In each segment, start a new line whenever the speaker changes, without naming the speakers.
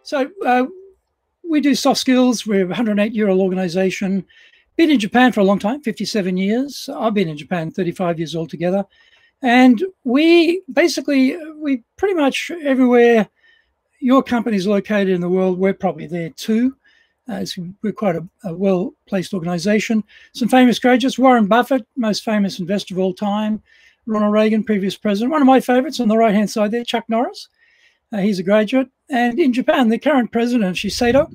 So we do soft skills. We're a 108-year-old organization. Been in Japan for a long time, 57 years. I've been in Japan 35 years altogether. And we pretty much everywhere your company is located in the world, we're probably there too. We're quite a well-placed organization. Some famous graduates: Warren Buffett, most famous investor of all time; Ronald Reagan, previous president. One of my favorites on the right-hand side there, Chuck Norris. He's a graduate. And in Japan, the current president, Shiseido,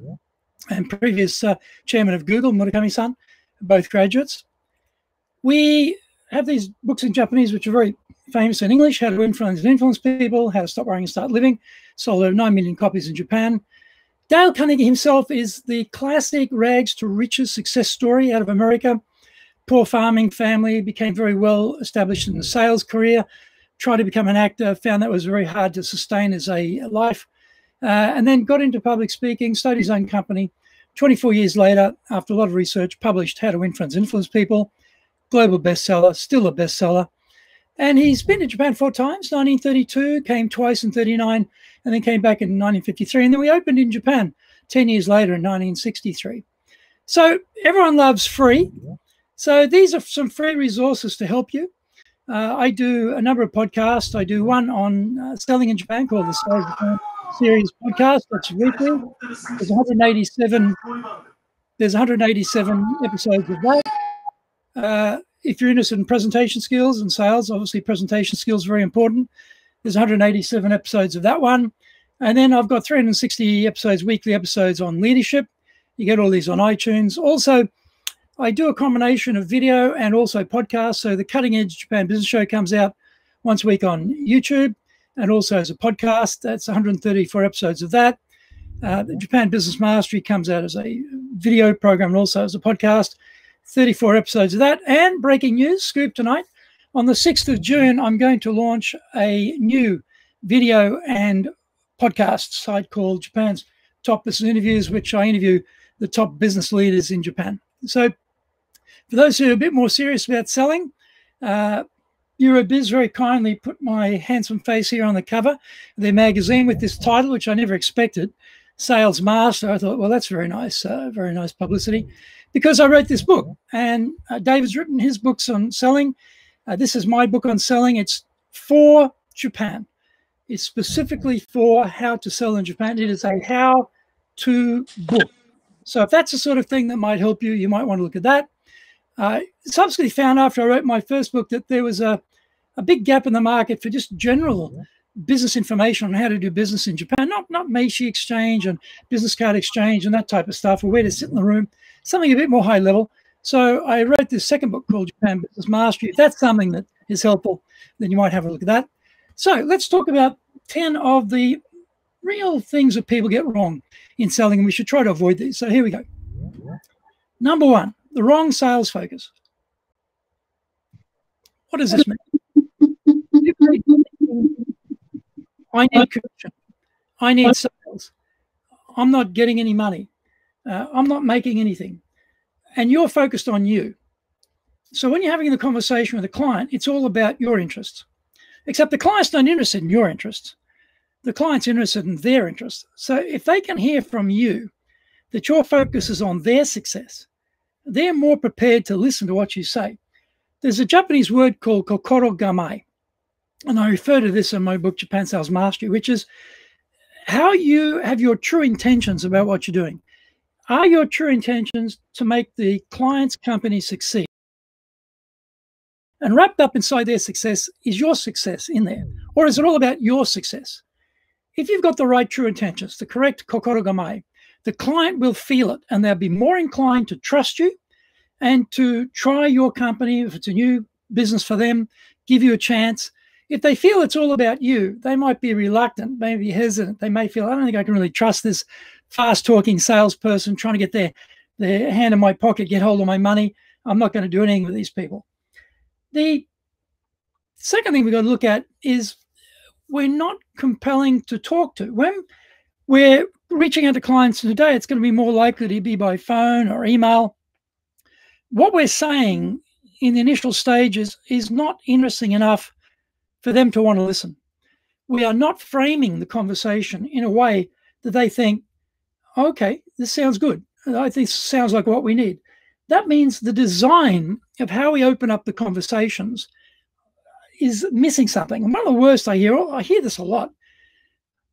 and previous chairman of Google, Murakami-san, both graduates. We have these books in Japanese, which are very famous in English: How to Influence People, How to Stop Worrying and Start Living. Sold over 9 million copies in Japan. Dale Carnegie himself is the classic rags to riches success story out of America. Poor farming family, became very well established in the sales career, tried to become an actor, found that was very hard to sustain as a life, and then got into public speaking, started his own company. 24 years later, after a lot of research, published How to Influence People, global bestseller, still a bestseller. And he's been to Japan 4 times: 1932, came twice in 39, and then came back in 1953. And then we opened in Japan 10 years later in 1963. So everyone loves free. So these are some free resources to help you. I do a number of podcasts. I do one on selling in Japan called the Sales Japan Series podcast. That's weekly. There's 187 episodes of that. If you're interested in presentation skills and sales, obviously presentation skills are very important. There's 187 episodes of that one. And then I've got 360 episodes, weekly episodes on leadership. You get all these on iTunes. Also, I do a combination of video and also podcasts. So the Cutting Edge Japan Business Show comes out once a week on YouTube and also as a podcast. That's 134 episodes of that. The Japan Business Mastery comes out as a video program and also as a podcast. 34 episodes of that. And breaking news, scoop tonight, on the 6th of June, I'm going to launch a new video and podcast site called Japan's Top Business Interviews, which I interview the top business leaders in Japan. So for those who are a bit more serious about selling, Eurobiz very kindly put my handsome face here on the cover of their magazine with this title, which I never expected, Sales Master. I thought, well, that's very nice publicity, because I wrote this book. And David's written his books on selling. This is my book on selling. It's for Japan. It's specifically for how to sell in Japan. It is a how-to book. So if that's the sort of thing that might help you, you might want to look at that. Subsequently found after I wrote my first book that there was a big gap in the market for just general business information on how to do business in Japan, not Meiji exchange and business card exchange and that type of stuff, or where to sit in the room, something a bit more high level. So I wrote this second book called Japan Business Mastery. If that's something that is helpful, then you might have a look at that. So let's talk about 10 of the real things that people get wrong in selling, and we should try to avoid these. So here we go. Number 1, the wrong sales focus. What does this mean? I need commission. I need sales. I'm not getting any money. I'm not making anything. And you're focused on you. So when you're having the conversation with a client, it's all about your interests. Except the client's not interested in your interests. The client's interested in their interests. So if they can hear from you that your focus is on their success, they're more prepared to listen to what you say. There's a Japanese word called kokoro gamai, and I refer to this in my book, Japan Sales Mastery, which is how you have your true intentions about what you're doing. Are your true intentions to make the client's company succeed? And wrapped up inside their success is your success in there, or is it all about your success? If you've got the right true intentions, the correct kokoro gamai, the client will feel it, and they'll be more inclined to trust you and to try your company if it's a new business for them, give you a chance. If they feel it's all about you, they might be reluctant, maybe hesitant. They may feel, I don't think I can really trust this fast-talking salesperson trying to get their hand in my pocket, get hold of my money. I'm not going to do anything with these people. The second thing we've got to look at is we're not compelling to talk to. When we're reaching out to clients today, it's going to be more likely to be by phone or email. What we're saying in the initial stages is not interesting enough for them to want to listen. We are not framing the conversation in a way that they think, okay, this sounds good. I think this sounds like what we need. That means the design of how we open up the conversations is missing something. And one of the worst I hear this a lot.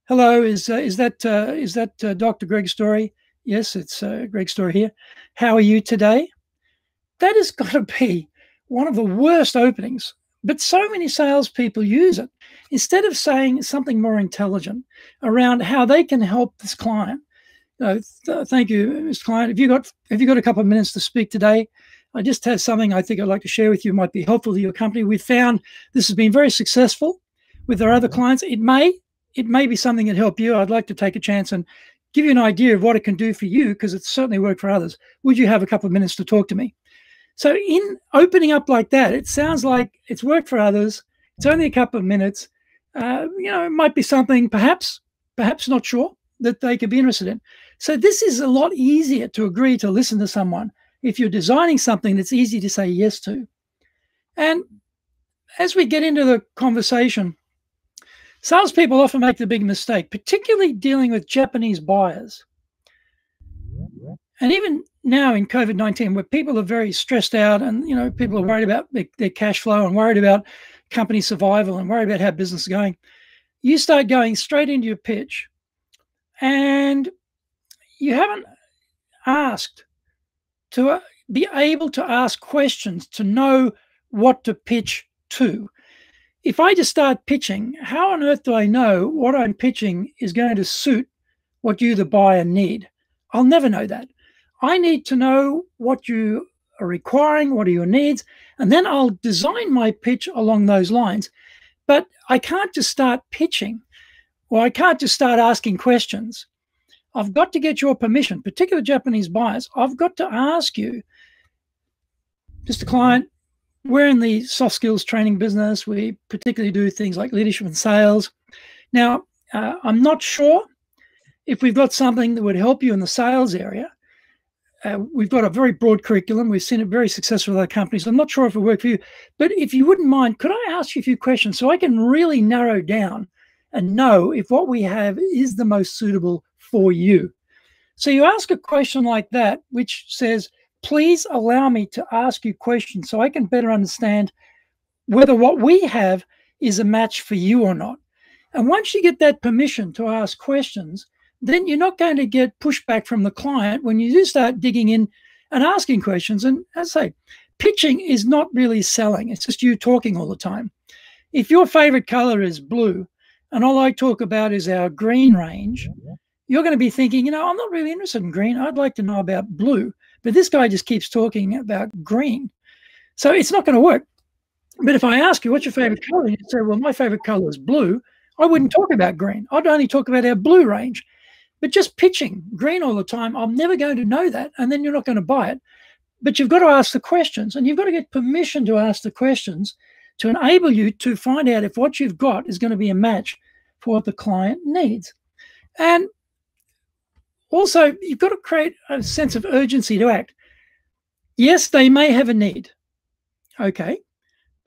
Hello, is that Dr. Greg Story? Yes, it's Greg Story here. How are you today? That has got to be one of the worst openings. But so many salespeople use it. Instead of saying something more intelligent around how they can help this client. Thank you, Mr. Client. Have you got a couple of minutes to speak today? I just have something I think I'd like to share with you. Might be helpful to your company. We've found this has been very successful with our other clients. It may be something that help you. I'd like to take a chance and give you an idea of what it can do for you, because it's certainly worked for others. Would you have a couple of minutes to talk to me? So in opening up like that, it sounds like it's worked for others. It's only a couple of minutes. It might be something, perhaps not sure, that they could be interested in. So this is a lot easier to agree to listen to someone if you're designing something that's easy to say yes to. And as we get into the conversation, salespeople often make the big mistake, particularly dealing with Japanese buyers. And even now in COVID-19, where people are very stressed out and, people are worried about their cash flow and worried about company survival and worried about how business is going, you start going straight into your pitch and you haven't asked to be able to ask questions to know what to pitch to. If I just start pitching, how on earth do I know what I'm pitching is going to suit what you, the buyer, need? I'll never know that. I need to know what you are requiring, what are your needs, and then I'll design my pitch along those lines. But I can't just start pitching, or I can't just start asking questions. I've got to get your permission, particularly Japanese buyers. I've got to ask you, Mr. Client, we're in the soft skills training business. We particularly do things like leadership and sales. Now, I'm not sure if we've got something that would help you in the sales area. We've got a very broad curriculum. We've seen it very successful with our companies. I'm not sure if it worked for you, but if you wouldn't mind, could I ask you a few questions so I can really narrow down and know if what we have is the most suitable for you? So you ask a question like that, which says, please allow me to ask you questions so I can better understand whether what we have is a match for you or not. And once you get that permission to ask questions, then you're not going to get pushback from the client when you do start digging in and asking questions. And as I say, pitching is not really selling. It's just you talking all the time. If your favorite color is blue and all I talk about is our green range, you're going to be thinking, I'm not really interested in green. I'd like to know about blue. But this guy just keeps talking about green. So it's not going to work. But if I ask you, what's your favorite color? And you say, well, my favorite color is blue. I wouldn't talk about green. I'd only talk about our blue range. But just pitching green all the time, I'm never going to know that. And then you're not going to buy it. But you've got to ask the questions. And you've got to get permission to ask the questions to enable you to find out if what you've got is going to be a match for what the client needs. And also, you've got to create a sense of urgency to act. Yes, they may have a need, okay,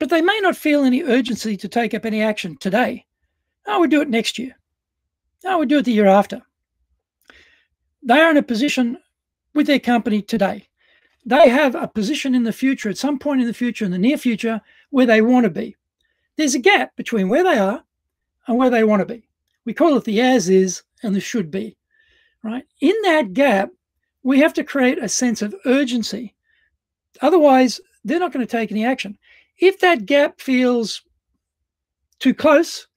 but they may not feel any urgency to take up any action today. Oh, we'll do it next year. Oh, we'll do it the year after. They are in a position with their company today. They have a position in the future, at some point in the future, in the near future, where they want to be. There's a gap between where they are and where they want to be. We call it the as is and the should be. Right? In that gap, we have to create a sense of urgency. Otherwise, they're not going to take any action. If that gap feels too close,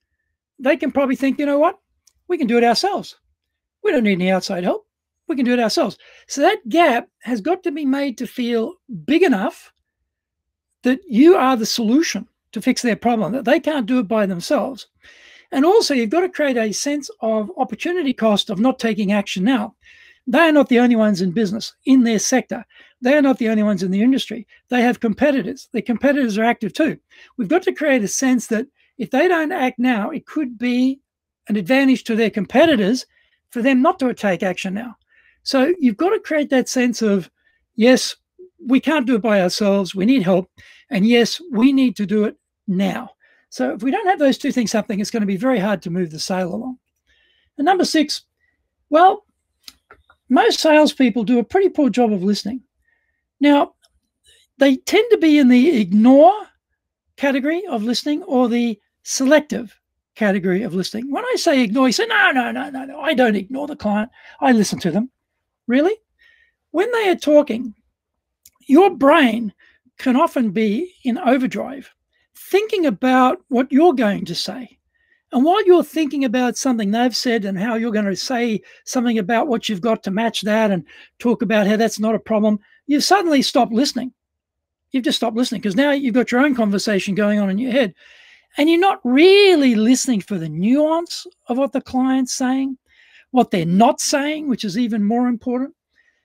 they can probably think, you know what? We can do it ourselves. We don't need any outside help. We can do it ourselves. So that gap has got to be made to feel big enough that you are the solution to fix their problem, that they can't do it by themselves. And also, you've got to create a sense of opportunity cost of not taking action now. They are not the only ones in business, in their sector. They are not the only ones in the industry. They have competitors. Their competitors are active too. We've got to create a sense that if they don't act now, it could be an advantage to their competitors for them not to take action now. So you've got to create that sense of, yes, we can't do it by ourselves. We need help. And yes, we need to do it now. So if we don't have those two things happening, it's going to be very hard to move the sale along. And number 6, Well, most salespeople do a pretty poor job of listening. Now, they tend to be in the ignore category of listening or the selective category of listening. When I say ignore, you say, no, I don't ignore the client. I listen to them. Really? When they are talking, your brain can often be in overdrive, thinking about what you're going to say. And while you're thinking about something they've said and how you're going to say something about what you've got to match that and talk about how that's not a problem, you suddenly stop listening. You've just stopped listening because now you've got your own conversation going on in your head and you're not really listening for the nuance of what the client's saying, what they're not saying, which is even more important.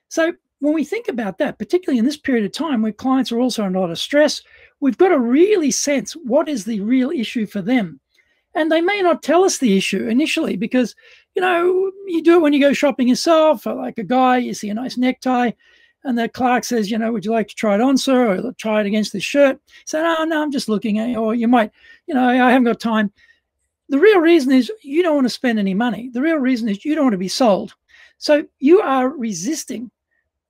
So when we think about that, particularly in this period of time where clients are also under a lot of stress, we've got to really sense what is the real issue for them. And they may not tell us the issue initially because, you do it when you go shopping yourself. Like a guy, you see a nice necktie and the clerk says, would you like to try it on, sir? Or try it against this shirt. Say, no, I'm just looking at it. Or you might, I haven't got time. The real reason is you don't want to spend any money. The real reason is you don't want to be sold. So you are resisting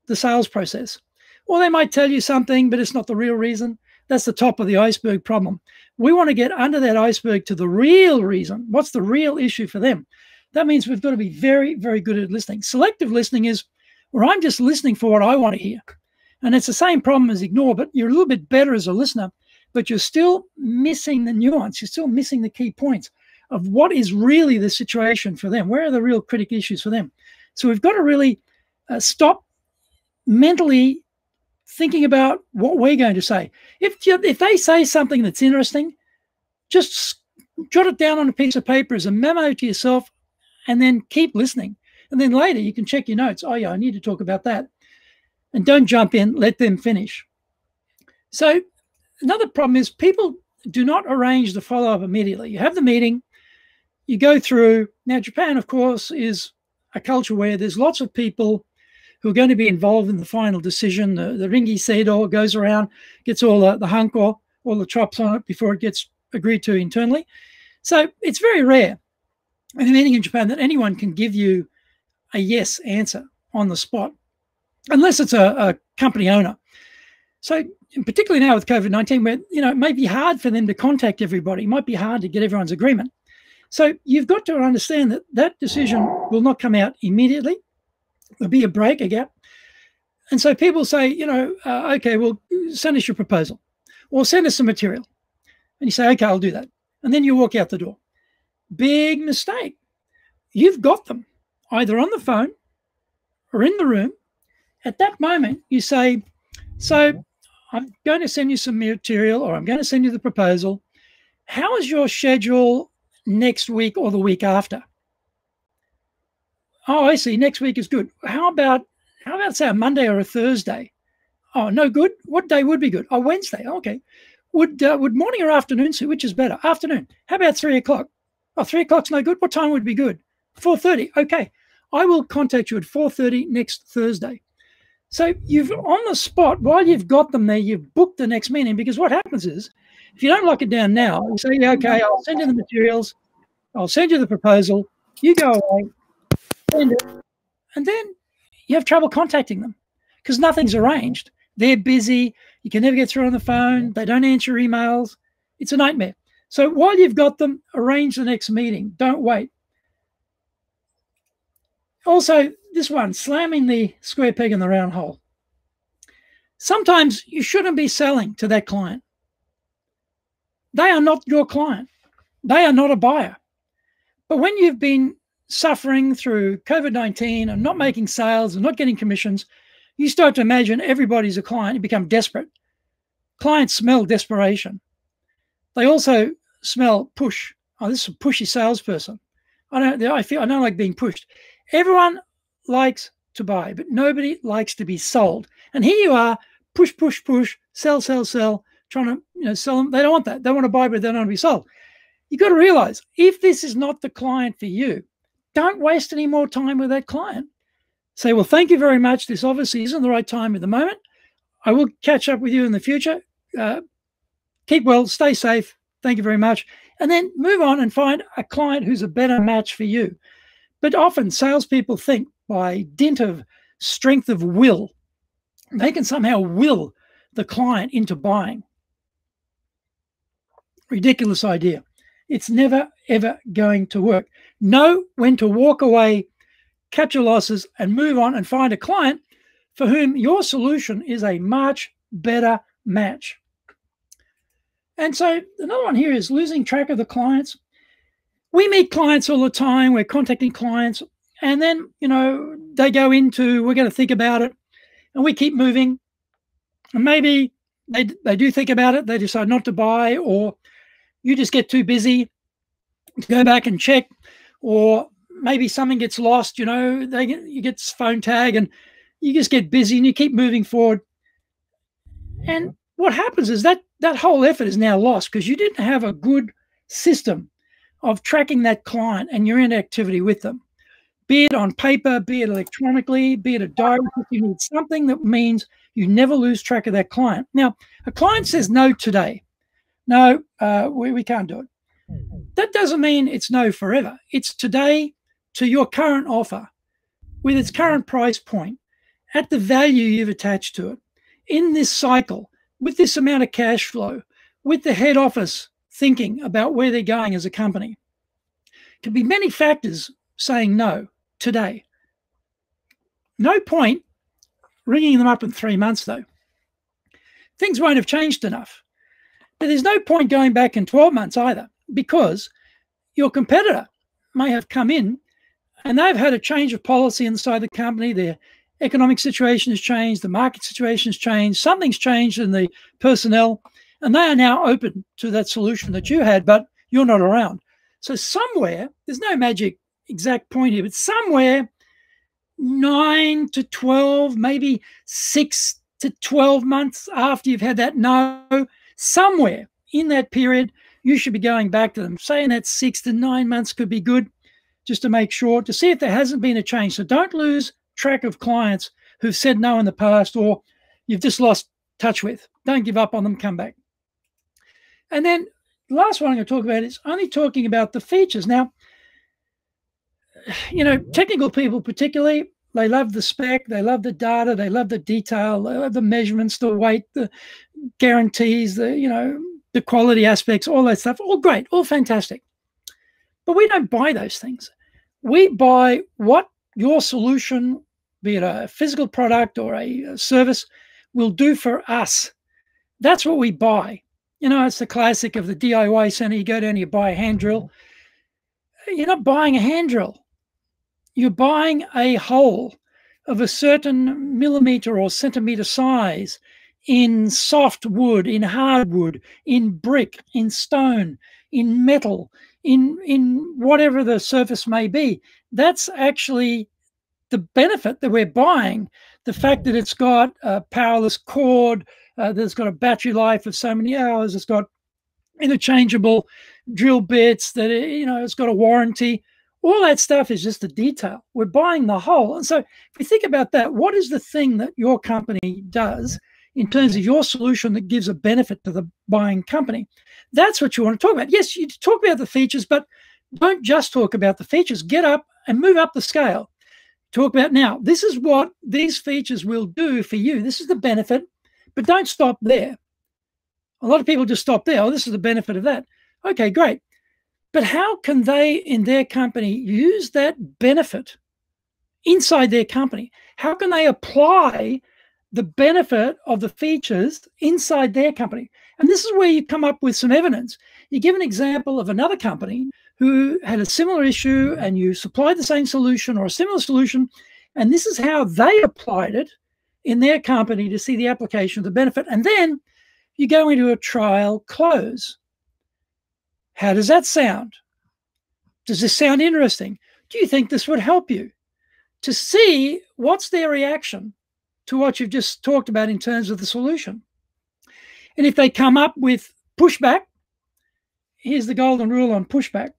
the sales process. Or they might tell you something, but it's not the real reason. That's the top of the iceberg problem. We want to get under that iceberg to the real reason. What's the real issue for them? That means we've got to be very, very good at listening. Selective listening is where I'm just listening for what I want to hear. And it's the same problem as ignore, but you're a little bit better as a listener, but you're still missing the nuance. You're still missing the key points of what is really the situation for them. Where are the real critical issues for them? So we've got to really stop mentally thinking about what we're going to say. If they say something that's interesting, just jot it down on a piece of paper as a memo to yourself and then keep listening. And then later you can check your notes. Oh, yeah, I need to talk about that. And don't jump in, let them finish. So another problem is people do not arrange the follow-up immediately. You have the meeting, you go through. Now, Japan, of course, is a culture where there's lots of people who are going to be involved in the final decision. The ringi seido goes around, gets all the hanko, all the chops on it before it gets agreed to internally. So it's very rare in a meeting in Japan that anyone can give you a yes answer on the spot, unless it's a company owner. So particularly now with COVID-19, where it may be hard for them to contact everybody, it might be hard to get everyone's agreement. So you've got to understand that that decision will not come out immediately. There'll be a break, a gap. And so people say, okay, well, send us your proposal or send us some material. And you say, okay, I'll do that. And then you walk out the door. Big mistake. You've got them either on the phone or in the room. At that moment, you say, so I'm going to send you some material or I'm going to send you the proposal. How is your schedule next week or the week after? Oh, I see. Next week is good. How about say a Monday or a Thursday? Oh, no good. What day would be good? Oh, Wednesday. Okay. Would morning or afternoon suit? Which is better? Afternoon. How about 3 o'clock? Oh, 3 o'clock's no good. What time would be good? 4:30. Okay. I will contact you at 4:30 next Thursday. So you've on the spot, while you've got them there, you've booked the next meeting, because what happens is if you don't lock it down now, you say, yeah, okay, I'll send you the materials. I'll send you the proposal. You go away. And then you have trouble contacting them because nothing's arranged. They're busy. You can never get through on the phone. They don't answer emails. It's a nightmare. So while you've got them, arrange the next meeting. Don't wait. Also, this one, slamming the square peg in the round hole. Sometimes you shouldn't be selling to that client. They are not your client. They are not a buyer. But when you've been suffering through COVID-19 and not making sales and not getting commissions, you start to imagine everybody's a client. You become desperate. Clients smell desperation. They also smell push. Oh, this is a pushy salesperson. I don't like being pushed. Everyone likes to buy, but nobody likes to be sold. And here you are, push, push, push, sell, sell, sell, trying to sell them. They don't want that. They want to buy, but they don't want to be sold. You've got to realize if this is not the client for you, don't waste any more time with that client. Say, well, thank you very much. This obviously isn't the right time at the moment. I will catch up with you in the future. Keep well, stay safe. Thank you very much. And then move on and find a client who's a better match for you. But often salespeople think by dint of strength of will, they can somehow will the client into buying. Ridiculous idea. It's never, ever going to work. Know when to walk away, cut your losses, and move on and find a client for whom your solution is a much better match. And so another one here is losing track of the clients. We meet clients all the time. We're contacting clients. And then, they go into, we're going to think about it. And we keep moving. And maybe they do think about it. They decide not to buy, or you just get too busy to go back and check, or maybe something gets lost, you get phone tag and you just get busy and you keep moving forward. And what happens is that whole effort is now lost because you didn't have a good system of tracking that client and your interactivity with them, be it on paper, be it electronically, be it a diary. You need something that means you never lose track of that client. Now, a client says no today. No, we can't do it. That doesn't mean it's no forever. It's today to your current offer with its current price point at the value you've attached to it in this cycle with this amount of cash flow, with the head office thinking about where they're going as a company. Could be many factors saying no today. No point ringing them up in 3 months, though. Things won't have changed enough. But there's no point going back in 12 months either, because your competitor may have come in and they've had a change of policy inside the company. Their economic situation has changed. The market situation has changed. Something's changed in the personnel, and they are now open to that solution that you had, but you're not around. So somewhere, there's no magic exact point here, but somewhere 9 to 12, maybe 6 to 12 months after you've had that no, somewhere in that period, you should be going back to them. Saying that 6 to 9 months could be good, just to make sure, to see if there hasn't been a change. So don't lose track of clients who've said no in the past or you've just lost touch with. Don't give up on them, come back. And then the last one I'm going to talk about is only talking about the features. Now, technical people particularly, they love the spec, they love the data, they love the detail, they love the measurements, the weight, the guarantees, the quality aspects, all that stuff. All great, all fantastic. But we don't buy those things. We buy what your solution, be it a physical product or a service, will do for us. That's what we buy. It's the classic of the DIY center. You go down, you buy a hand drill. You're not buying a hand drill. You're buying a hole of a certain millimeter or centimeter size in soft wood, in hardwood, in brick, in stone, in metal, in whatever the surface may be. That's actually the benefit that we're buying. The fact that it's got a powerless cord, that it's got a battery life of so many hours, it's got interchangeable drill bits, that it's got a warranty. All that stuff is just the detail. We're buying the whole. And so if we think about that, what is the thing that your company does in terms of your solution that gives a benefit to the buying company? That's what you want to talk about. Yes, you talk about the features, but don't just talk about the features. Get up and move up the scale. Talk about, now, this is what these features will do for you. This is the benefit, but don't stop there. A lot of people just stop there. Oh, this is the benefit of that. Okay, great. But how can they, in their company, use that benefit inside their company? How can they apply the benefit of the features inside their company? And this is where you come up with some evidence. You give an example of another company who had a similar issue and you supplied the same solution or a similar solution, and this is how they applied it in their company to see the application of the benefit. And then you go into a trial close. How does that sound? Does this sound interesting? Do you think this would help you? To see what's their reaction to what you've just talked about in terms of the solution. And if they come up with pushback, here's the golden rule on pushback.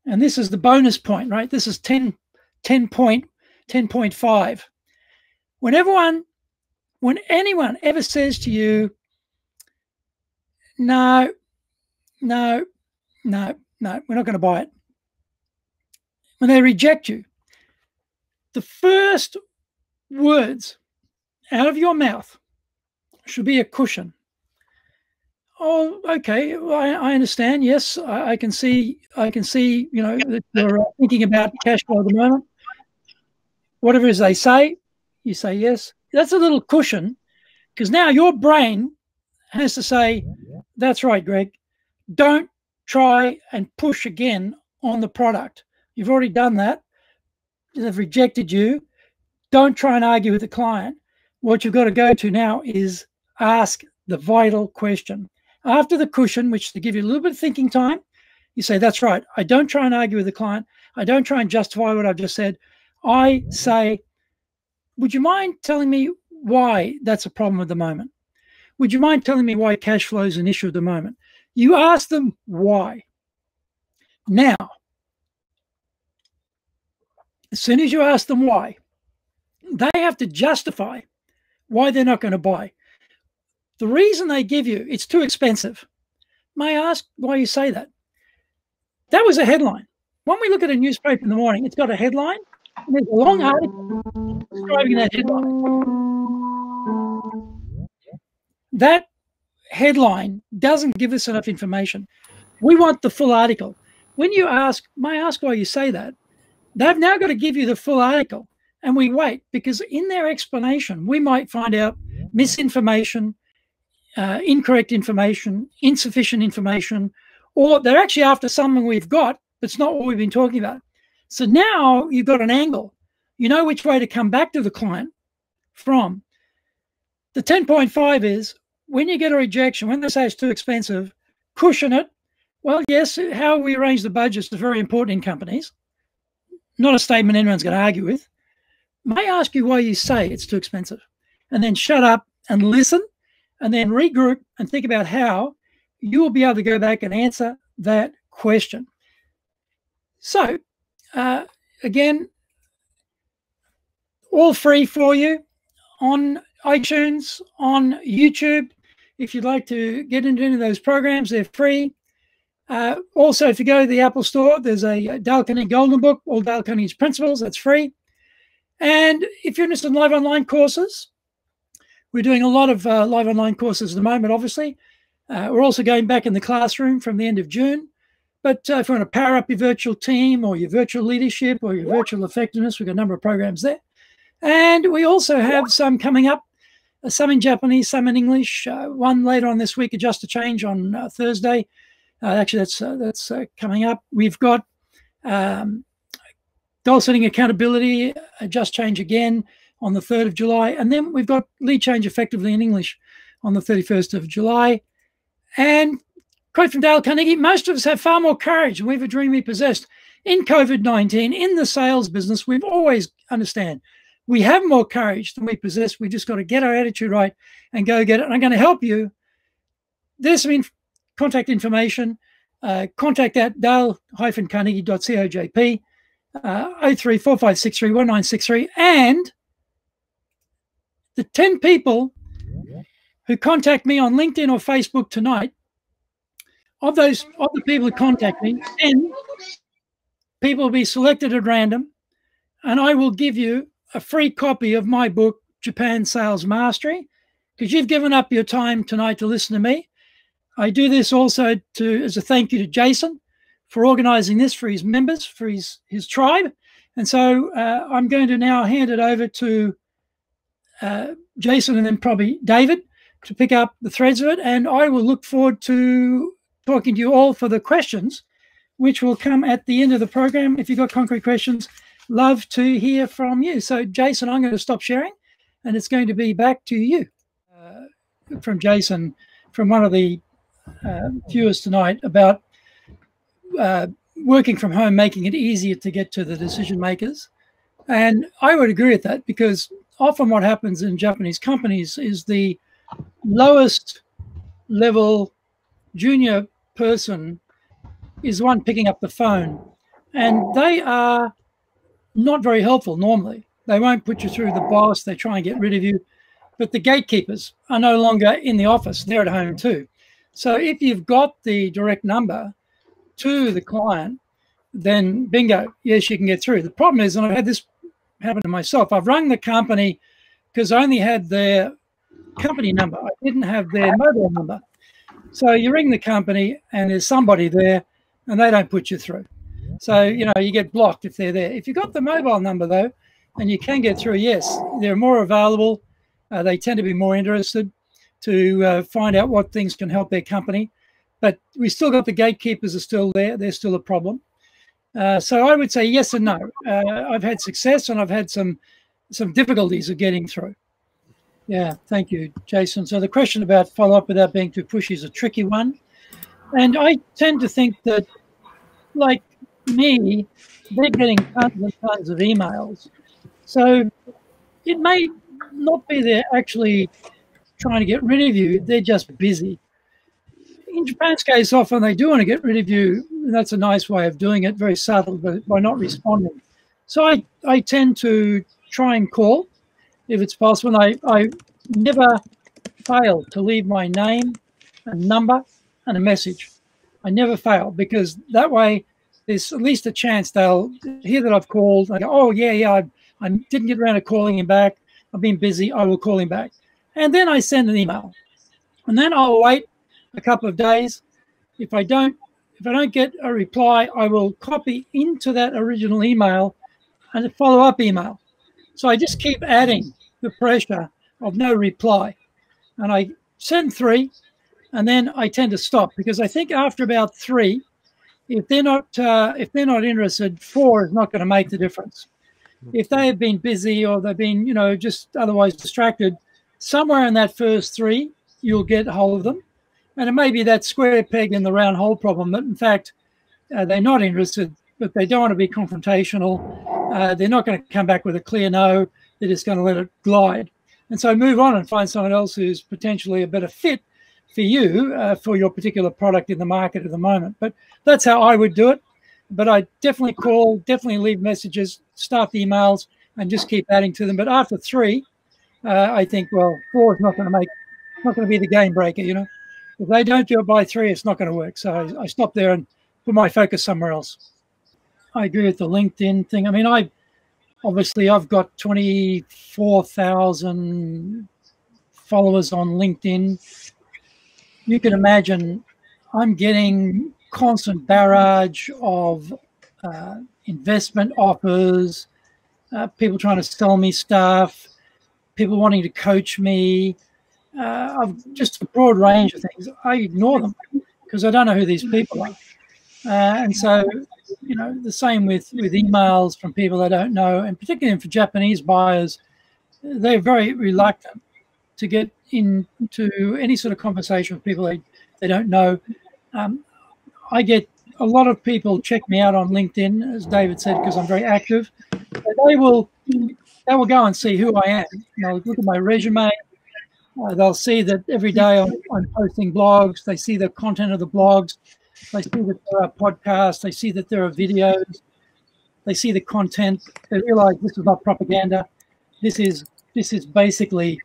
And this is the bonus point, right? This is 10.5. When anyone ever says to you, no, we're not going to buy it. when they reject you, the first words out of your mouth should be a cushion. Oh, okay, well, I understand. Yes, I can see. You know, that you're thinking about cash flow at the moment. Whatever it is they say, you say yes. That's a little cushion, because now your brain has to say, "That's right, Greg. Don't try and push again on the product. You've already done that. They've rejected you. Don't try and argue with the client. What you've got to go to now is ask the vital question." After the cushion, which to give you a little bit of thinking time, you say, "That's right. I don't try and argue with the client. I don't try and justify what I've just said. I say, would you mind telling me why that's a problem at the moment? Would you mind telling me why cash flow is an issue at the moment?" You ask them why. Now, as soon as you ask them why, they have to justify why they're not going to buy. The reason they give you, it's too expensive. May I ask why you say that? That was a headline. When we look at a newspaper in the morning, it's got a headline, and there's a long article describing that headline. That headline doesn't give us enough information. We want the full article. When you ask, may I ask why you say that? They've now got to give you the full article, and we wait, because in their explanation, we might find out misinformation, incorrect information, insufficient information, or they're actually after something we've got, but it's not what we've been talking about. So now you've got an angle. You know which way to come back to the client from. The 10.5 is, when you get a rejection, when they say it's too expensive, cushion it. Well, yes, how we arrange the budgets is very important in companies. Not a statement anyone's going to argue with. May I ask you why you say it's too expensive? And then shut up and listen, and then regroup and think about how you will be able to go back and answer that question. So, again, all free for you on iTunes, on YouTube. If you'd like to get into any of those programs, they're free. Also, if you go to the Apple Store, there's a Dale Carnegie Golden Book, all Dale Carnegie's principles, that's free. And if you're interested in live online courses, we're doing a lot of live online courses at the moment, obviously. We're also going back in the classroom from the end of June. But if you want to power up your virtual team or your virtual leadership or your virtual effectiveness, we've got a number of programs there. And we also have some coming up, some in Japanese, some in English. One later on this week, Adjust to Change on Thursday. Actually, that's coming up. We've got goal setting accountability, Adjust Change again on the 3rd of July. And then we've got Lead Change Effectively in English on the 31st of July. And quote from Dale Carnegie, most of us have far more courage than we've a dream we possessed. In COVID-19, in the sales business, we've always understand we have more courage than we possess. We just got to get our attitude right and go get it. And I'm going to help you. There's some contact information. Contact at dale-carnegie.co.jp, 0345631963. And the 10 people who contact me on LinkedIn or Facebook tonight, of the people who contact me, 10 people will be selected at random, and I will give you a free copy of my book, Japan Sales Mastery, because you've given up your time tonight to listen to me. I do this also as a thank you to Jason for organizing this for his members, for his tribe. And so I'm going to now hand it over to Jason and then probably David to pick up the threads of it. And I will look forward to talking to you all for the questions, which will come at the end of the program. If you've got concrete questions, love to hear from you. So, Jason, I'm going to stop sharing, and it's going to be back to you. From Jason, from one of the viewers tonight, about working from home, making it easier to get to the decision makers. And I would agree with that, because often what happens in Japanese companies is the lowest level junior person is the one picking up the phone, and they are not very helpful normally. They won't put you through the boss. They try and get rid of you. But the gatekeepers are no longer in the office. They're at home too. So if you've got the direct number to the client, then bingo, yes, you can get through. The problem is, and I've had this happen to myself, I've rung the company because I only had their company number. I didn't have their mobile number. So you ring the company and there's somebody there and they don't put you through. So, you know, you get blocked if they're there. If you've got the mobile number, though, and you can get through, yes, they're more available. They tend to be more interested to find out what things can help their company. But we still got the gatekeepers are still there. They're still a problem. So I would say yes and no. I've had success and I've had some difficulties of getting through. Yeah, thank you, Jason. So the question about follow-up without being too pushy is a tricky one. And I tend to think that, like me, they're getting tons and tons of emails. So it may not be they're actually trying to get rid of you. They're just busy. In Japan's case, often they do want to get rid of you. And that's a nice way of doing it, very subtle, but by not responding. So I tend to try and call if it's possible. I never fail to leave my name, a number, and a message. I never fail, because that way there's at least a chance they'll hear that I've called. I go, oh, yeah, I didn't get around to calling him back. I've been busy. I will call him back. And then I send an email. And then I'll wait a couple of days. If I don't get a reply, I will copy into that original email and a follow-up email. So I just keep adding the pressure of no reply. And I send 3, and then I tend to stop, because I think after about 3, if they're not interested, 4 is not going to make the difference. If they have been busy or they've been, you know, just otherwise distracted, somewhere in that first 3, you'll get hold of them. And it may be that square peg in the round hole problem that, in fact, they're not interested, but they don't want to be confrontational. They're not going to come back with a clear no. They're just going to let it glide. And so move on and find someone else who's potentially a better fit for you, for your particular product in the market at the moment. But that's how I would do it. But I definitely call, definitely leave messages, start the emails, and just keep adding to them. But after 3, I think, well, 4 is not going to be the game breaker, you know. If they don't do it by 3, it's not going to work. So I stop there and put my focus somewhere else. I agree with the LinkedIn thing. I mean, I've got 24,000 followers on LinkedIn. You can imagine I'm getting constant barrage of investment offers, people trying to sell me stuff, people wanting to coach me. I've just a broad range of things. I ignore them because I don't know who these people are. And so, you know, the same with emails from people I don't know, and particularly for Japanese buyers, they're very reluctant to get into any sort of conversation with people they don't know. I get a lot of people check me out on LinkedIn, as David said, because I'm very active. They will go and see who I am. They'll look at my resume. They'll see that every day I'm posting blogs. They see the content of the blogs. They see that there are podcasts. They see that there are videos. They see the content. They realize this is not propaganda. This is basically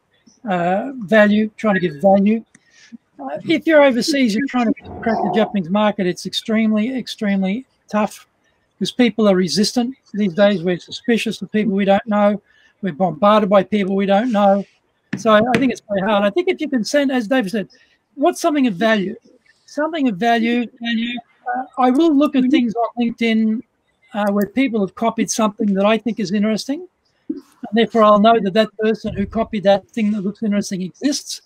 value, trying to give value. If you're overseas, you're trying to crack the Japanese market, it's extremely, extremely tough because people are resistant these days. We're suspicious of people we don't know. We're bombarded by people we don't know. So I think it's very hard. I think if you can send, as David said, what's something of value? Something of value. I will look at things on LinkedIn where people have copied something that I think is interesting. And therefore, I'll know that that person who copied that thing that looks interesting exists.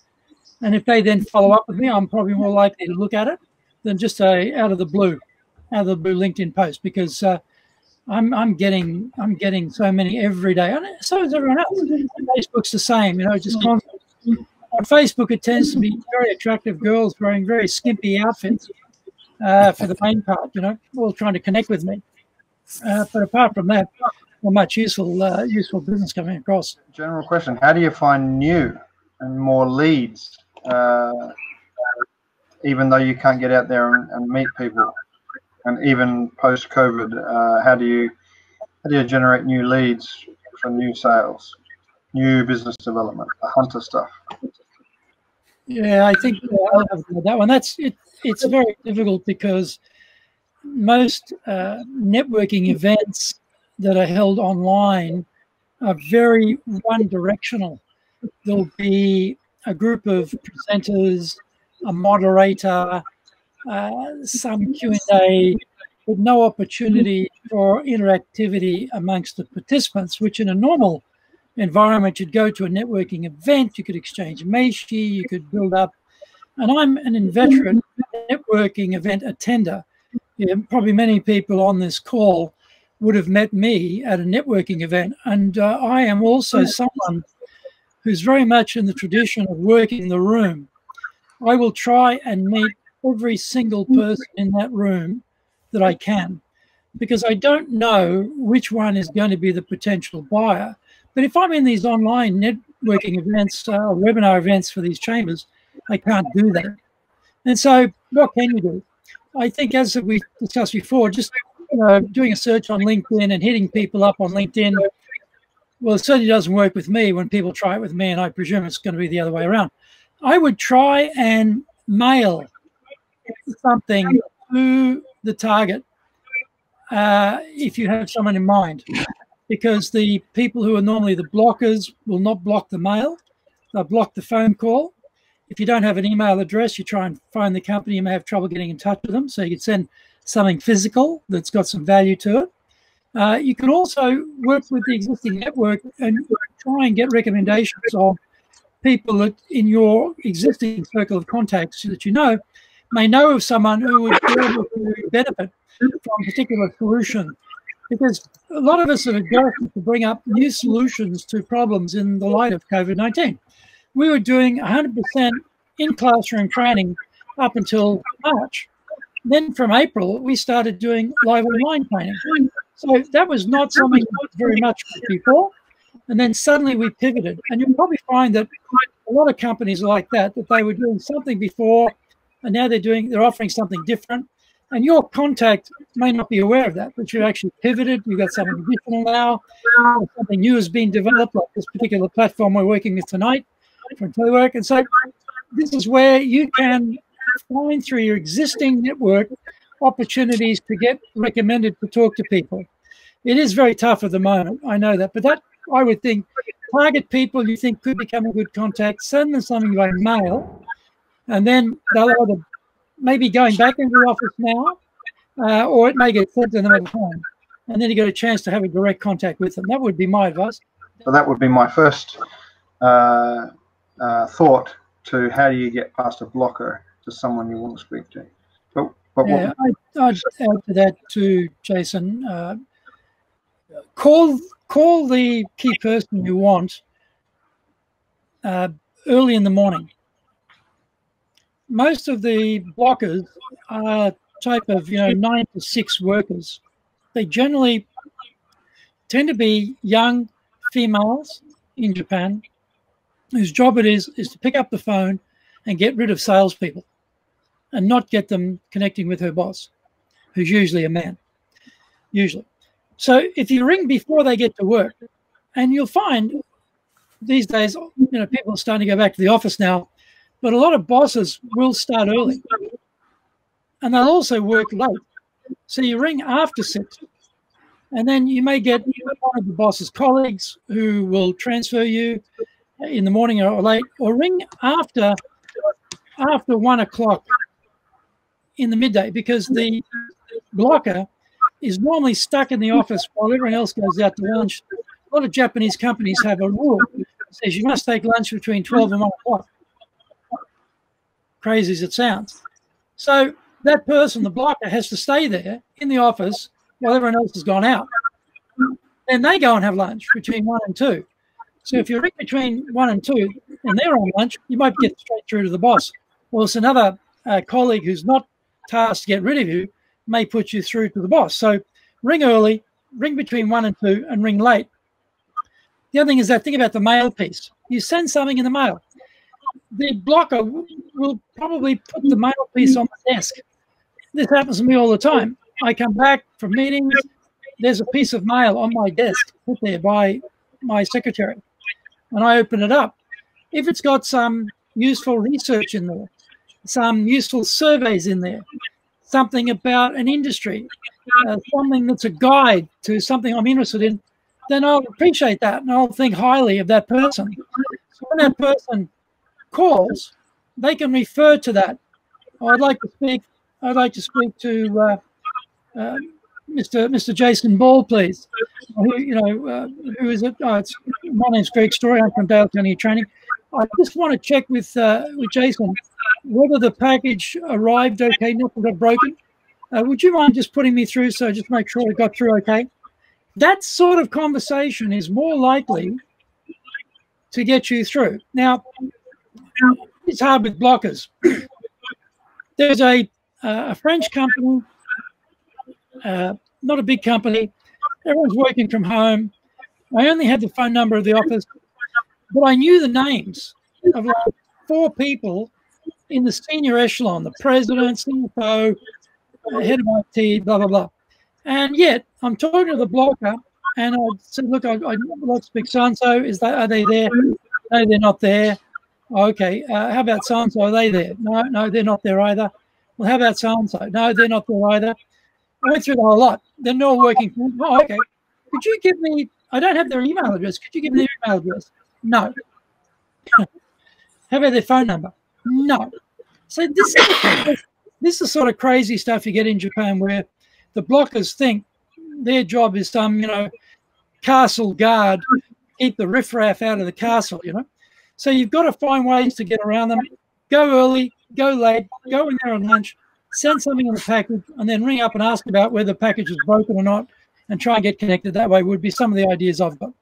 And if they then follow up with me, I'm probably more likely to look at it than just out of the blue LinkedIn post, because I'm getting so many every day. And so is everyone else. Facebook's the same, you know, just constant. On Facebook, it tends to be very attractive girls wearing very skimpy outfits for the main part, you know, all trying to connect with me. But apart from that, not much useful business coming across.
General question: how do you find new and more leads, even though you can't get out there and meet people? And even post-COVID, how do you generate new leads for new sales, new business development, the hunter stuff?
Yeah, I think I'll have that one. It's very difficult because most networking events that are held online are very one-directional. There'll be a group of presenters, a moderator, some Q&A, with no opportunity for interactivity amongst the participants, which in a normal environment, you'd go to a networking event, you could exchange meishi, you could build up. And I'm an inveterate networking event attender. Probably many people on this call would have met me at a networking event. And I am also someone who's very much in the tradition of working the room. I will try and meet every single person in that room that I can, because I don't know which one is going to be the potential buyer. But if I'm in these online networking events, webinar events for these chambers, I can't do that. And so what can you do? I think, as we discussed before, just doing a search on LinkedIn and hitting people up on LinkedIn, well, it certainly doesn't work with me when people try it with me, and I presume it's going to be the other way around. I would try and mail something to the target if you have someone in mind, because the people who are normally the blockers will not block the mail. They'll block the phone call. If you don't have an email address, you try and find the company, you may have trouble getting in touch with them. So you could send something physical that's got some value to it. You could also work with the existing network and try and get recommendations of people that in your existing circle of contacts that you may know of someone who would be able to benefit from a particular solution. Because a lot of us are aggressive to bring up new solutions to problems in the light of COVID-19. We were doing 100% in-classroom training up until March. Then from April, we started doing live online training. So that was not something that was very much before. And then suddenly we pivoted. And you'll probably find that a lot of companies like that they were doing something before, and now they're offering something different. And your contact may not be aware of that, but you've actually pivoted. You've got something additional now. Something new has been developed, like this particular platform we're working with tonight for telework. And so this is where you can find through your existing network opportunities to get recommended to talk to people. It is very tough at the moment, I know that, but that I would think target people you think could become a good contact, send them something by mail, and then they'll either maybe going back into the office now, or it may get sent to them at home, and then you get a chance to have a direct contact with them. That would be my advice.
So that would be my first thought to how do you get past a blocker to someone you want to speak to. But
yeah, I'd add to that too, Jason. Call the key person you want early in the morning. Most of the blockers are type of 9 to 6 workers. They generally tend to be young females in Japan whose job it is to pick up the phone and get rid of salespeople and not get them connecting with her boss, who's usually a man, usually. So if you ring before they get to work, and you'll find these days, people are starting to go back to the office now, but a lot of bosses will start early, and they'll also work late. So you ring after 6, and then you may get one of the boss's colleagues who will transfer you in the morning or late, or ring after 1 o'clock in the midday, because the blocker is normally stuck in the office while everyone else goes out to lunch. A lot of Japanese companies have a rule that says you must take lunch between 12 and 1 o'clock. Crazy as it sounds. So that person, the blocker, has to stay there in the office while everyone else has gone out. Then they go and have lunch between 1 and 2. So if you ring between 1 and 2 and they're on lunch, you might get straight through to the boss. Well, it's another colleague who's not tasked to get rid of you may put you through to the boss. So ring early, ring between 1 and 2, and ring late. The other thing is that think about the mail piece. You send something in the mail. The blocker will probably put the mail piece on the desk. This happens to me all the time. I come back from meetings, there's a piece of mail on my desk put there by my secretary, and I open it up. If it's got some useful research in there, some useful surveys in there, something about an industry, something that's a guide to something I'm interested in, then I'll appreciate that and I'll think highly of that person. So when that person calls, they can refer to that. I'd like to speak to Mr. Jason Ball, please. Who is it? My name's Greg Story. I'm from Dale County Training. I just want to check with Jason whether the package arrived okay, nothing got broken. Would you mind just putting me through so just make sure it got through okay? That sort of conversation is more likely to get you through. Now, it's hard with blockers. There's a French company, not a big company. Everyone's working from home. I only had the phone number of the office, but I knew the names of like 4 people in the senior echelon, the president, CFO, head of IT, blah, blah, blah. And yet I'm talking to the blocker and I said, look, I'd like to speak so-and-so. Are they there? No, they're not there. Okay. How about so-and-so? Are they there? No, they're not there either. Well, how about so-and-so? No, they're not there either. I went through the whole lot. They're not working. Oh, okay. Could you give me, I don't have their email address. Could you give me their email address? No. How about their phone number? No. So this is the sort of crazy stuff you get in Japan where the blockers think their job is some, castle guard, keep the riffraff out of the castle, So you've got to find ways to get around them. Go early, go late, go in there on lunch, send something in the package, and then ring up and ask about whether the package is broken or not, and try and get connected that way would be some of the ideas I've got.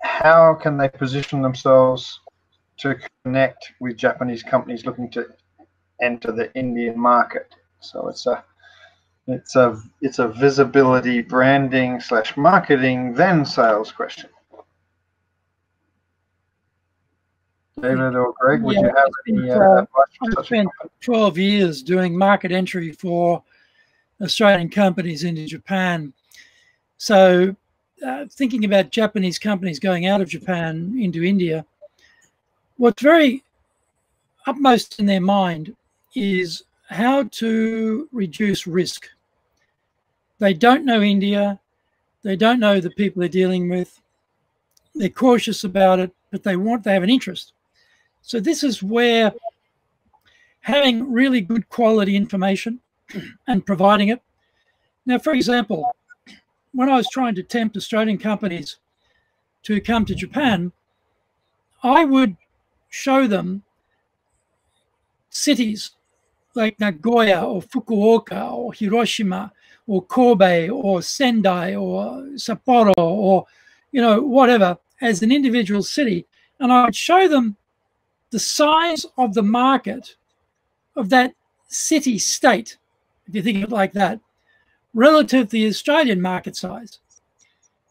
How can they position themselves to connect with Japanese companies looking to enter the Indian market? So it's a visibility, branding / marketing, then sales question. David or Greg, would you have any advice?
I've spent 12 years doing market entry for Australian companies into Japan. So thinking about Japanese companies going out of Japan into India, what's very upmost in their mind is how to reduce risk. They don't know India. They don't know the people they're dealing with. They're cautious about it, but they have an interest. So this is where having really good quality information and providing it. Now, for example, when I was trying to tempt Australian companies to come to Japan, I would show them cities like Nagoya or Fukuoka or Hiroshima or Kobe or Sendai or Sapporo or, whatever as an individual city. And I would show them the size of the market of that city state, if you think of it like that, relative to the Australian market size.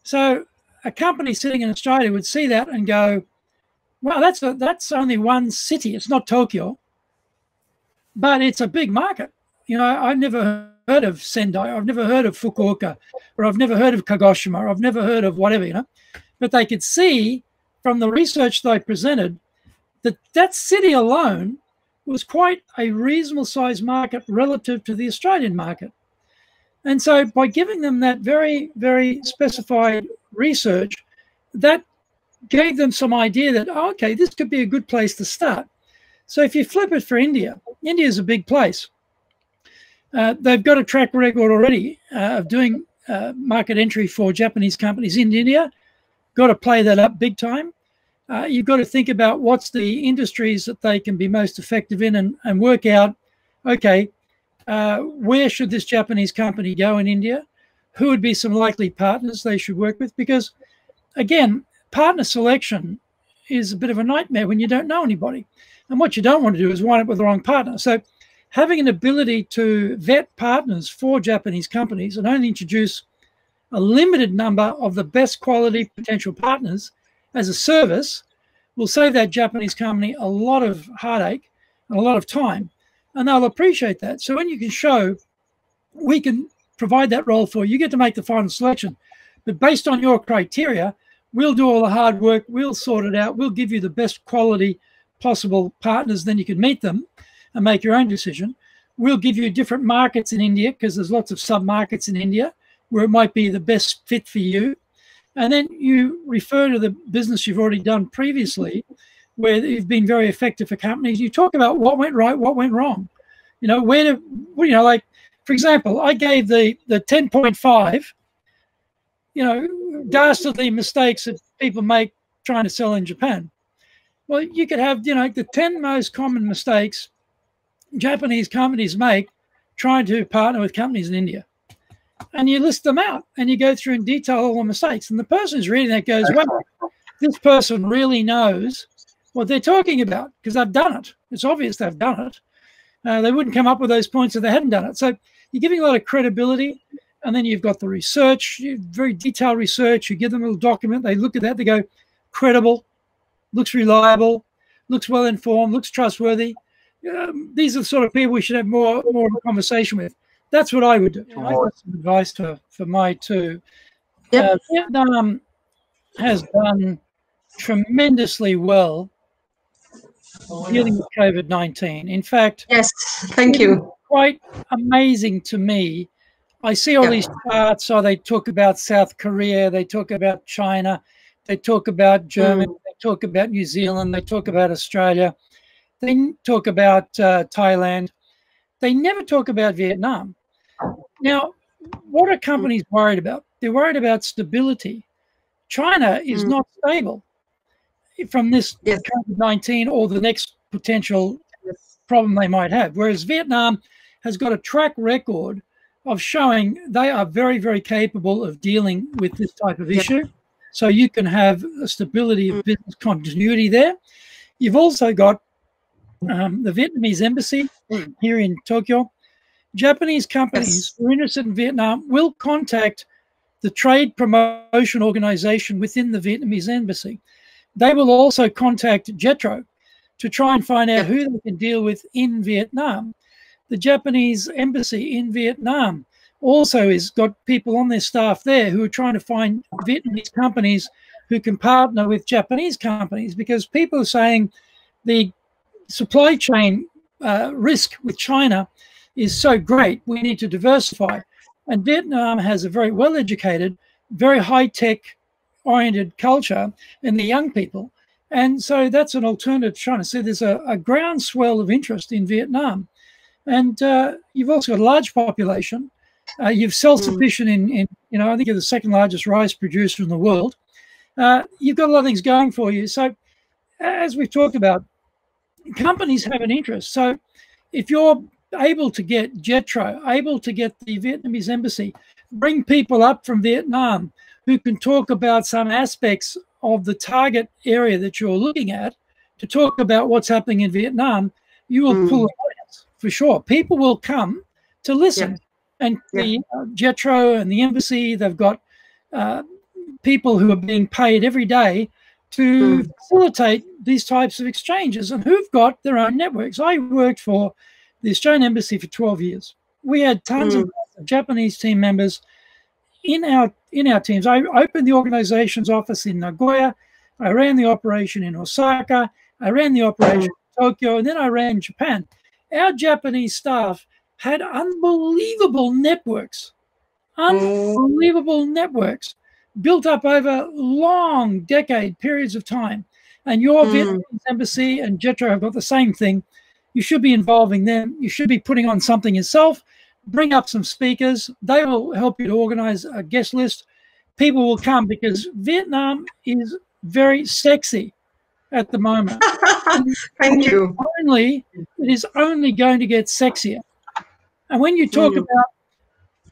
So a company sitting in Australia would see that and go, well, that's only one city. It's not Tokyo, but it's a big market. I've never heard of Sendai. I've never heard of Fukuoka, or I've never heard of Kagoshima, or I've never heard of whatever, But they could see from the research they presented that city alone was quite a reasonable sized market relative to the Australian market. And so by giving them that very, very specified research, that gave them some idea that, okay, this could be a good place to start. So if you flip it for India, India is a big place. They've got a track record already of doing market entry for Japanese companies in India. Got to play that up big time. You've got to think about what's the industries that they can be most effective in and work out, okay, where should this Japanese company go in India? Who would be some likely partners they should work with? Because, again, partner selection is a bit of a nightmare when you don't know anybody. And what you don't want to do is wind up with the wrong partner. So having an ability to vet partners for Japanese companies and only introduce a limited number of the best quality potential partners as a service will save that Japanese company a lot of heartache and a lot of time. And they'll appreciate that. So when you can show we can provide that role for you, you get to make the final selection. But based on your criteria, we'll do all the hard work. We'll sort it out. We'll give you the best quality possible partners. Then you can meet them and make your own decision. we'll give you different markets in India because there's lots of sub-markets in India where it might be the best fit for you. And then you refer to the business you've already done previously where you've been very effective for companies. You talk about what went right, what went wrong. You know, like, for example, I gave the 10.5, you know, dastardly mistakes that people make trying to sell in Japan. Well, you could have, you know, the 10 most common mistakes Japanese companies make trying to partner with companies in India. And you list them out and you go through in detail all the mistakes. And the person who's reading that goes, well, this person really knows what they're talking about because they've done it. It's obvious they've done it. They wouldn't come up with those points if they hadn't done it. So you're giving a lot of credibility. And then you've got the research, very detailed research. You give them a little document. They look at that. They go, credible, looks reliable, looks well-informed, looks trustworthy. These are the sort of people we should have more of a conversation with. That's what I would do. I got some advice for my two.
Yep.
Vietnam has done tremendously well dealing with COVID-19. In fact,
yes, thank you.
Quite amazing to me. I see all these charts. So they talk about South Korea, they talk about China, they talk about Germany, they talk about New Zealand, they talk about Australia, they talk about Thailand. They never talk about Vietnam. Now, what are companies worried about? They're worried about stability. China is not stable from this COVID-19 or the next potential problem they might have, whereas Vietnam has got a track record of showing they are very, very capable of dealing with this type of issue. So you can have a stability of business continuity there. You've also got the Vietnamese embassy here in Tokyo. Japanese companies who are interested in Vietnam will contact the trade promotion organization within the Vietnamese embassy. They will also contact JETRO to try and find out who they can deal with in Vietnam. The Japanese embassy in Vietnam also has got people on their staff there who are trying to find Vietnamese companies who can partner with Japanese companies, because people are saying the supply chain risk with China is so great, we need to diversify. And Vietnam has a very well-educated, very high-tech oriented culture in the young people. And so that's an alternative to China. So there's a groundswell of interest in Vietnam. And you've also got a large population. You've self-sufficient in, you know, I think you're the second largest rice producer in the world. You've got a lot of things going for you. So as we've talked about, companies have an interest. So if you're able to get JETRO, able to get the Vietnamese embassy, bring people up from Vietnam who can talk about some aspects of the target area that you're looking at to talk about what's happening in Vietnam, you will pull an audience for sure. People will come to listen. And the JETRO and the embassy, they've got people who are being paid every day to facilitate these types of exchanges and who've got their own networks. I worked for the Australian Embassy for 12 years. We had tons of Japanese team members in our teams. I opened the organization's office in Nagoya. I ran the operation in Osaka. I ran the operation in Tokyo, and then I ran Japan. Our Japanese staff had unbelievable networks built up over long decade periods of time. And your Vietnamese embassy and JETRO have got the same thing. You should be involving them. You should be putting on something yourself. Bring up some speakers. They will help you to organize a guest list. People will come because Vietnam is very sexy at the moment.
Thank you.
It is only going to get sexier. And when you talk about,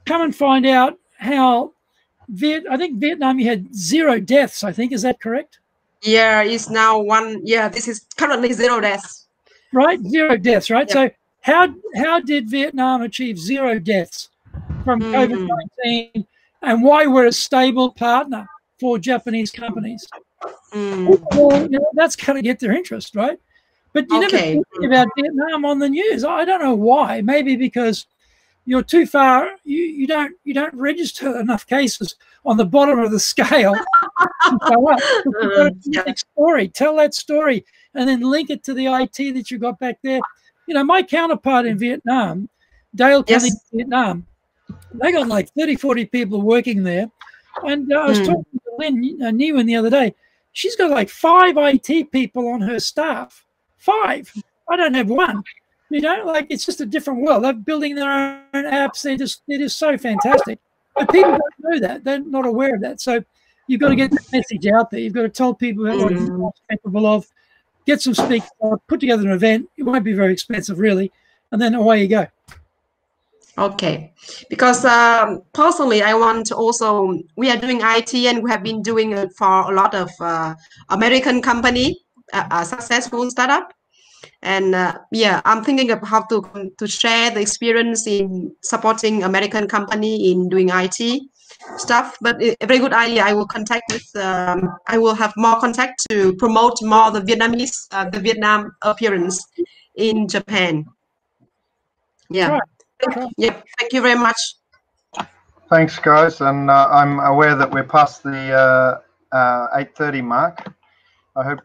come and find out how, I think Vietnam, you had 0 deaths, I think. Is that correct?
Yeah, it's now 1. Yeah, this is currently 0 deaths.
Right, 0 deaths, right? Yeah. So how did Vietnam achieve 0 deaths from COVID-19, and why we're a stable partner for Japanese companies? Well, you know, that's going to get their interest, right? But you never think about Vietnam on the news. I don't know why. Maybe because you're too far. You don't register enough cases on the bottom of the scale. Story. Tell that story, and then link it to the IT that you got back there. You know, my counterpart in Vietnam Dale County,
Yes.
Vietnam. They got like 30, 40 people working there. And I was talking to Lynn Newen the other day. She's got like 5 IT people on her staff. 5. I don't have one. You know, like it's just a different world. They're building their own apps. They're just so fantastic. But people don't know that. They're not aware of that. So you've got to get the message out there. You've got to tell people what you're capable of. Get some speakers, put together an event. It won't be very expensive, really. And then away you go.
Okay, because personally, I want to also, we are doing IT and we have been doing it for a lot of American company, successful startup. And yeah, I'm thinking of how to share the experience in supporting American company in doing IT stuff. But a very good idea. I will contact with, I will have more contact to promote more the Vietnamese, the Vietnam appearance in Japan. Yeah.
Right.
Yeah, thank you very much.
Thanks, guys. And I'm aware that we're past the 8:30 mark. I hope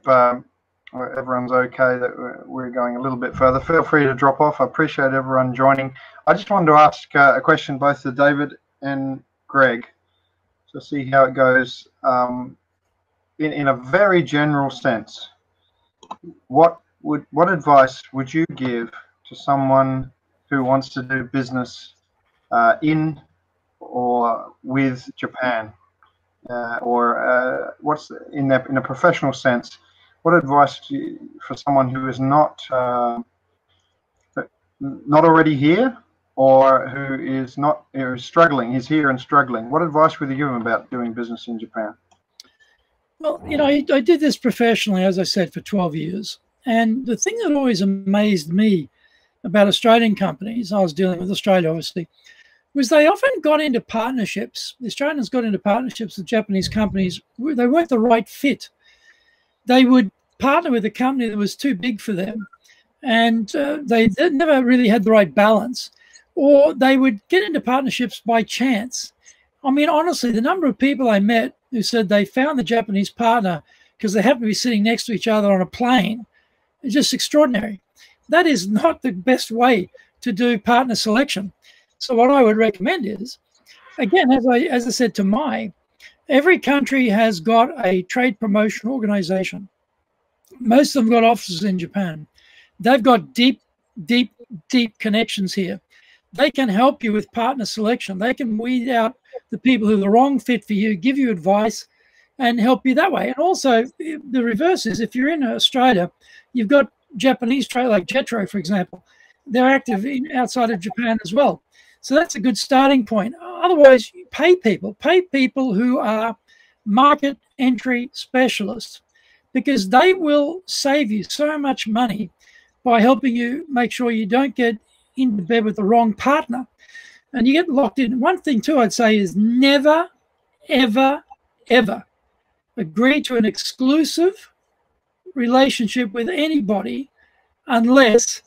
everyone's okay that we're going a little bit further. Feel free to drop off. I appreciate everyone joining. I just wanted to ask a question both to David and Greg to see how it goes. In a very general sense, what advice would you give to someone who wants to do business in or with Japan, or what's in a professional sense? What advice do you, for someone who is not already here, or who is struggling? He's here and struggling. What advice would you give him about doing business in Japan?
Well, you know, I did this professionally, as I said, for 12 years. And the thing that always amazed me about Australian companies, I was dealing with Australia, obviously, was they often got into partnerships. The Australians got into partnerships with Japanese companies. They weren't the right fit. They would partner with a company that was too big for them, and they never really had the right balance. Or they would get into partnerships by chance. I mean, honestly, the number of people I met who said they found the Japanese partner because they happened to be sitting next to each other on a plane is just extraordinary. That is not the best way to do partner selection. So what I would recommend is, again, as I said to every country has got a trade promotion organization. Most of them got offices in Japan. They've got deep connections here. They can help you with partner selection. They can weed out the people who are the wrong fit for you, give you advice, and help you that way. And also, the reverse is, if you're in Australia, you've got Japanese trade, like Jetro, for example. They're active outside of Japan as well. So that's a good starting point. Otherwise, pay people who are market entry specialists, because they will save you so much money by helping you make sure you don't get into bed with the wrong partner and you get locked in. One thing too I'd say is never, ever, ever agree to an exclusive relationship with anybody unless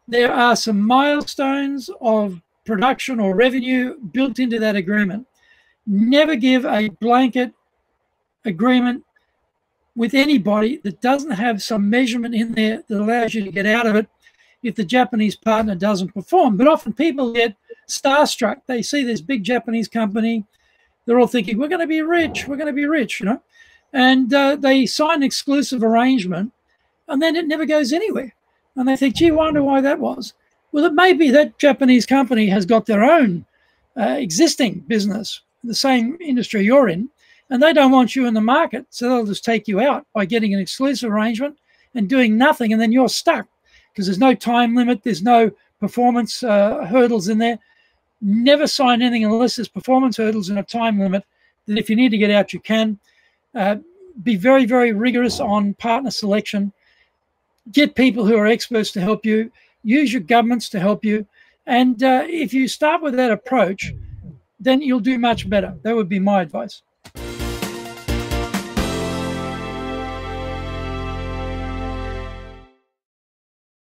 there are some milestones of production or revenue built into that agreement. Never give a blanket agreement with anybody that doesn't have some measurement in there that allows you to get out of it if the Japanese partner doesn't perform. But often people get starstruck. They see this big Japanese company. They're all thinking, we're going to be rich, you know. And they sign an exclusive arrangement, and then it never goes anywhere. And they think, gee, I wonder why that was. Well, it may be that Japanese company has got their own existing business, the same industry you're in, and they don't want you in the market, so they'll just take you out by getting an exclusive arrangement and doing nothing, and then you're stuck because there's no time limit, there's no performance hurdles in there. Never sign anything unless there's performance hurdles and a time limit, that if you need to get out, you can. Be very, very rigorous on partner selection. Get people who are experts to help you. Use your governments to help you. And if you start with that approach, then you'll do much better. That would be my advice.